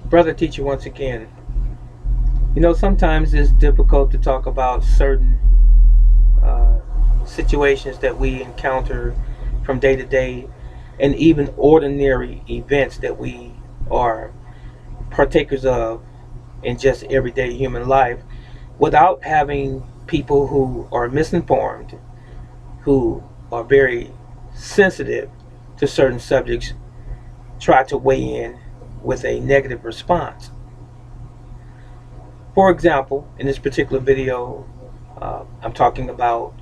Brother teacher, once again, sometimes it's difficult to talk about certain uh, situations that we encounter from day to day, and even ordinary events that we are partakers of in just everyday human life, without having people who are misinformed, who are very sensitive to certain subjects, try to weigh in with a negative response. For example, in this particular video, I'm talking about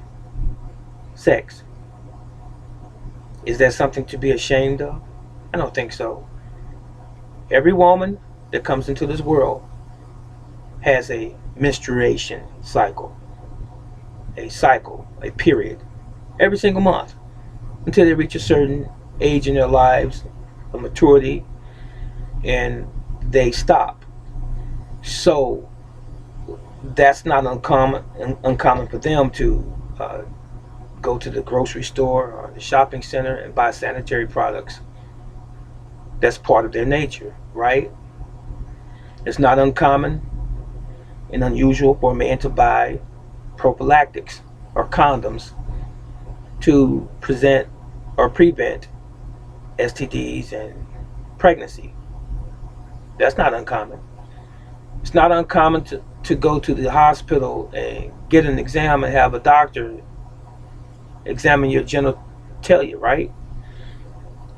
sex. Is that something to be ashamed of? I don't think so. Every woman that comes into this world has a menstruation cycle, a period, every single month until they reach a certain age in their lives of maturity and they stop. So that's not uncommon for them to go to the grocery store or the shopping center and buy sanitary products. That's part of their nature, right? It's not uncommon and unusual for a man to buy prophylactics or condoms to present or prevent STDs and pregnancy. That's not uncommon. It's not uncommon to go to the hospital and get an exam and have a doctor examine your genitalia, right?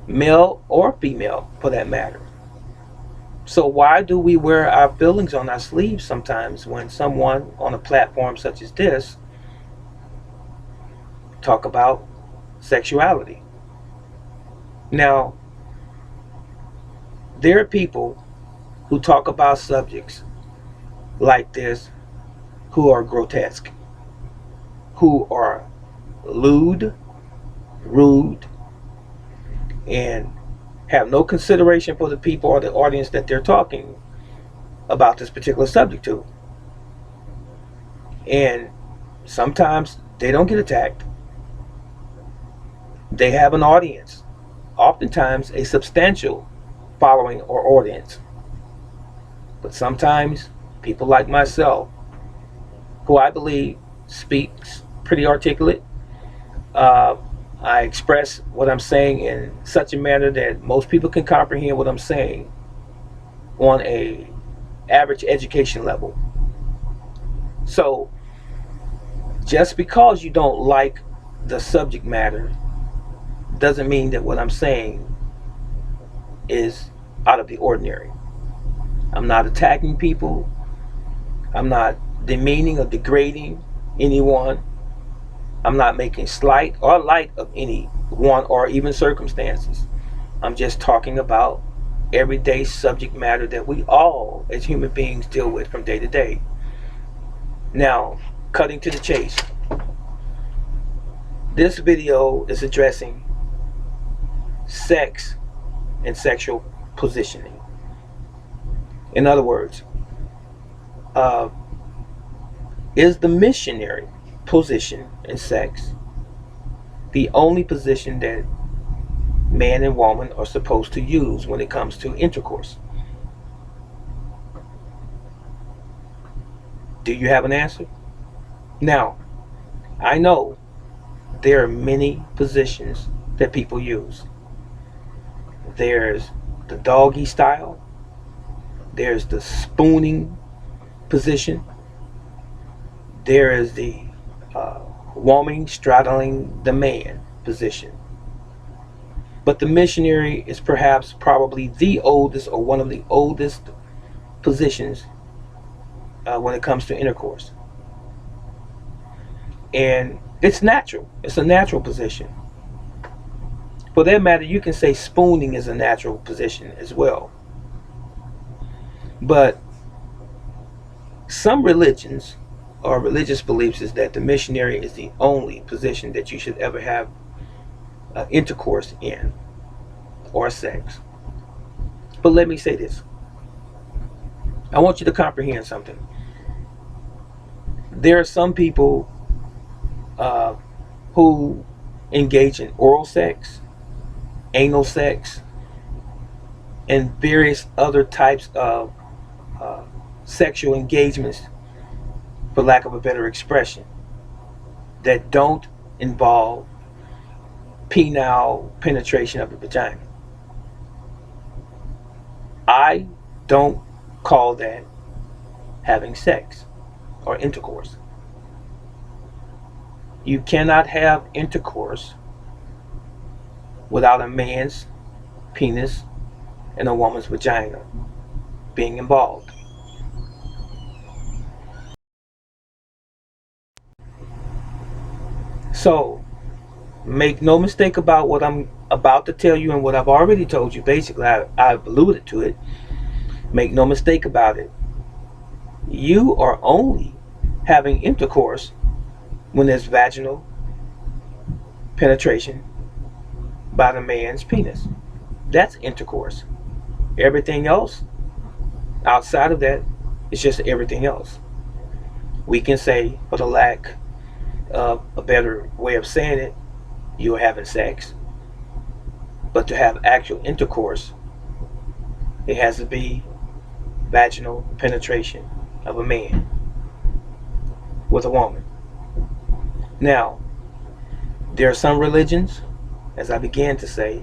Male or female, for that matter. So why do we wear our feelings on our sleeves sometimes when someone on a platform such as this talk about sexuality? Now, there are people who talk about subjects like this who are grotesque, who are lewd, rude, and have no consideration for the people or the audience that they're talking about this particular subject to. And sometimes they don't get attacked. They have an audience, oftentimes a substantial following or audience. But sometimes people like myself, who I believe speaks pretty articulate, uh, I express what I'm saying in such a manner that most people can comprehend what I'm saying on a average education level. So just because you don't like the subject matter doesn't mean that what I'm saying is out of the ordinary. I'm not attacking people. I'm not demeaning or degrading anyone. I'm not making slight or light of anyone or even circumstances. I'm just talking about everyday subject matter that we all as human beings deal with from day to day. Now, cutting to the chase. This video is addressing sex and sexual positioning. In other words, uh, is the missionary position in sex the only position that man and woman are supposed to use when it comes to intercourse? Do you have an answer? Now, I know there are many positions that people use. There's the doggy style, there's the spooning position, there is the uh, woman straddling the man position. But the missionary is perhaps probably the oldest or one of the oldest positions when it comes to intercourse. And it's natural, it's a natural position. For that matter, you can say spooning is a natural position as well. But some religions or religious beliefs is that the missionary is the only position that you should ever have intercourse in or sex. But let me say this. I want you to comprehend something. There are some people uh, who engage in oral sex, anal sex, and various other types of uh, sexual engagements, for lack of a better expression, that don't involve penile penetration of the vagina. I don't call that having sex or intercourse. You cannot have intercourse without a man's penis and a woman's vagina being involved. So, make no mistake about what I'm about to tell you and what I've already told you. Basically, I've alluded to it. Make no mistake about it. You are only having intercourse when there's vaginal penetration by the man's penis. That's intercourse. Everything else outside of that is just everything else. We can say, for the lack of a better way of saying it, you're having sex. But to have actual intercourse, it has to be vaginal penetration of a man with a woman. Now, there are some religions, as I began to say,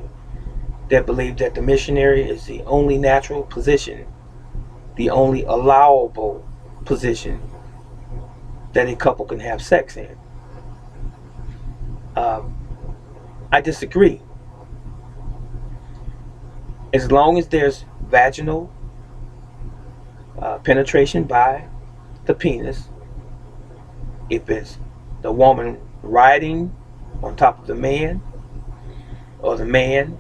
that believe that the missionary is the only natural position, the only allowable position that a couple can have sex in. I disagree. As long as there's vaginal penetration by the penis, if it's the woman riding on top of the man, or the man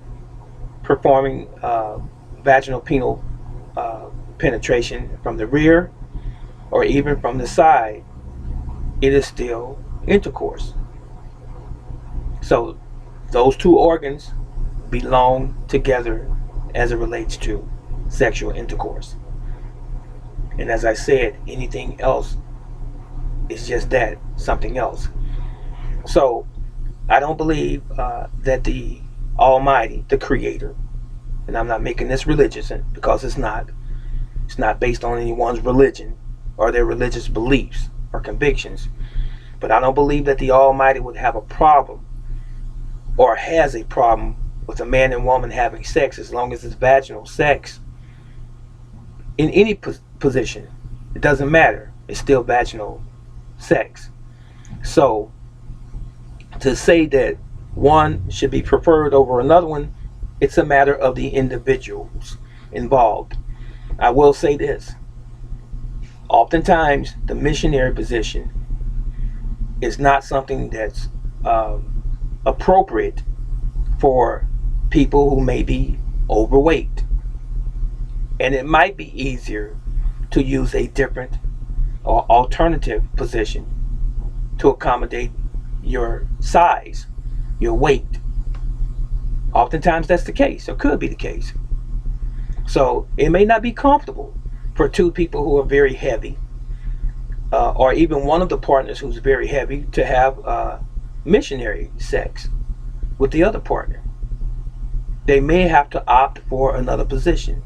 performing vaginal penile penetration from the rear or even from the side, it is still intercourse. So those two organs belong together as it relates to sexual intercourse. And as I said, anything else is just that, something else. So I don't believe that the Almighty, the Creator, and I'm not making this religious because it's not based on anyone's religion or their religious beliefs or convictions. But I don't believe that the Almighty would have a problem or has a problem with a man and woman having sex as long as it's vaginal sex in any position. It doesn't matter. It's still vaginal sex. So to say that one should be preferred over another one, it's a matter of the individuals involved. I will say this. Oftentimes, the missionary position is not something that's appropriate for people who may be overweight. And it might be easier to use a different or alternative position to accommodate your size, your weight. Oftentimes that's the case, or could be the case. So it may not be comfortable for two people who are very heavy, or even one of the partners who's very heavy, to have missionary sex with the other partner. They may have to opt for another position.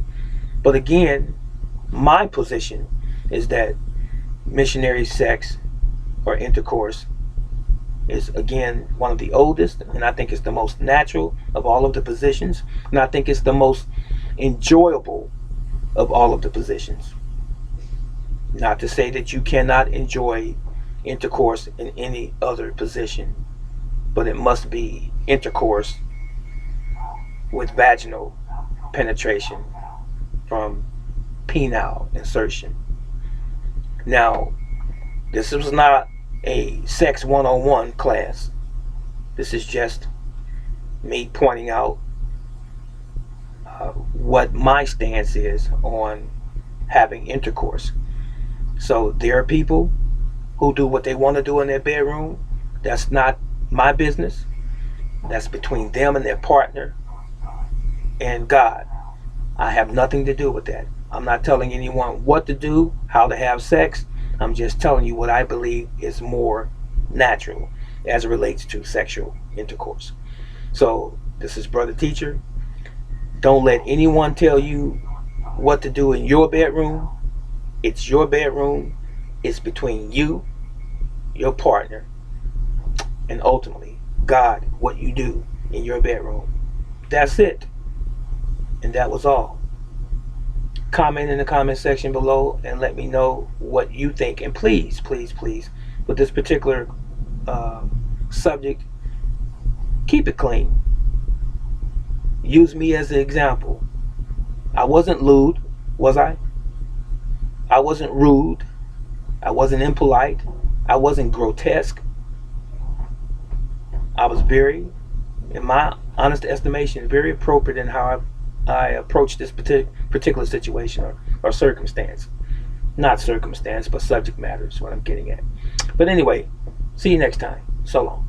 But again, my position is that missionary sex or intercourse is, again, one of the oldest, and I think it's the most natural of all of the positions, and I think it's the most enjoyable of all of the positions. Not to say that you cannot enjoy intercourse in any other position, but it must be intercourse with vaginal penetration from penile insertion. Now, this was not a sex 101 class. This is just me pointing out what my stance is on having intercourse. So there are people who do what they want to do in their bedroom. That's not my business. That's between them and their partner and God. I have nothing to do with that. I'm not telling anyone what to do, how to have sex. I'm just telling you what I believe is more natural as it relates to sexual intercourse. So this is Brother Teacher. Don't let anyone tell you what to do in your bedroom. It's your bedroom. It's between you, your partner, and ultimately God, what you do in your bedroom. That's it. And that was all. Comment in the comment section below and let me know what you think. And please, please, please, with this particular uh, subject, keep it clean. Use me as an example. I wasn't lewd, was I? I wasn't rude. I wasn't impolite. I wasn't grotesque. I was very, in my honest estimation, very appropriate in how I approached this particular situation or circumstance. Not circumstance, but subject matter is what I'm getting at. But anyway, see you next time. So long.